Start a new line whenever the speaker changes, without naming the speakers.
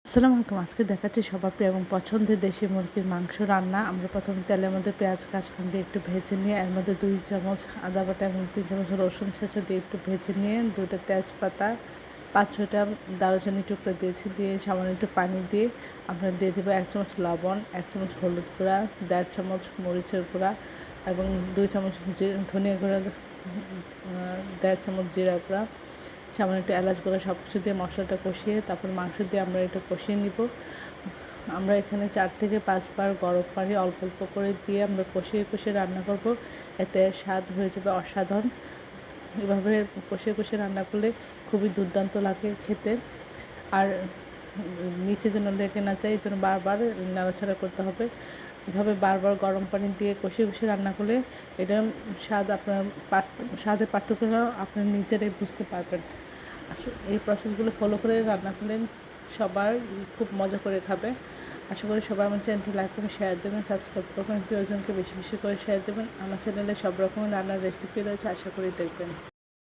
আসসালামু আলাইকুম। আজকে দেখাচ্ছি সবার প্রিয় এবং পছন্দের দেশি মুরগির মাংস রান্না। আমরা প্রথমে তেলের মধ্যে পেঁয়াজ কাঁচামরিচ দিয়ে একটু ভেজে নিয়ে এর মধ্যে 2 চামচ আদা বাটা এবং 3 চামচ রসুন ছেঁচা দিয়ে একটু ভেজে নিয়ে 2টা তেজপাতা 5-6টা দারুচিনি টুকরো দিয়েছি, দিয়ে সামান্য একটু পানি দিয়ে আমরা দিয়ে দেবো 1 চামচ লবণ, 1 চামচ হলুদ গুঁড়া, 1.5 চামচ মরিচের গুঁড়া এবং 2 চামচ ধনিয়া গুঁড়া, 1.5 চামচ জিরা গুঁড়া, সামান্য একটু এলাচ গুঁড়া, সব কিছু দিয়ে মশলাটা কষিয়ে তারপর মাংস দিয়ে আমরা এটা কষিয়ে নিব। আমরা এখানে 4 থেকে 5 বার গরম পানি অল্প অল্প করে দিয়ে আমরা কষিয়ে কষিয়ে রান্না করব, এতে স্বাদ হয়ে যাবে অসাধারণ। এভাবে কষিয়ে কষিয়ে রান্না করলে খুবই দুর্দান্ত লাগে খেতে। আর নিচে যেন লেগে না যায় এই জন্য বারবার নাড়াচাড়া করতে হবে। এভাবে বারবার গরম পানি দিয়ে কষিয়ে কষিয়ে রান্না করলে এটা স্বাদ আপনার স্বাদের পার্থক্যটা আপনি নিজেরাই বুঝতে পারবেন। এই প্রসেসগুলো ফলো করে রান্না করলেন সবাই খুব মজা করে খাবে। আশা করি সবাই আমার চ্যানেলটি লাইক করবেন, শেয়ার দেবেন, সাবস্ক্রাইব করবেন, প্রিয়জনকে বেশি বেশি করে শেয়ার দেবেন। আমার চ্যানেলে সব রকমের রান্নার রেসিপি রয়েছে, আশা করি দেখবেন।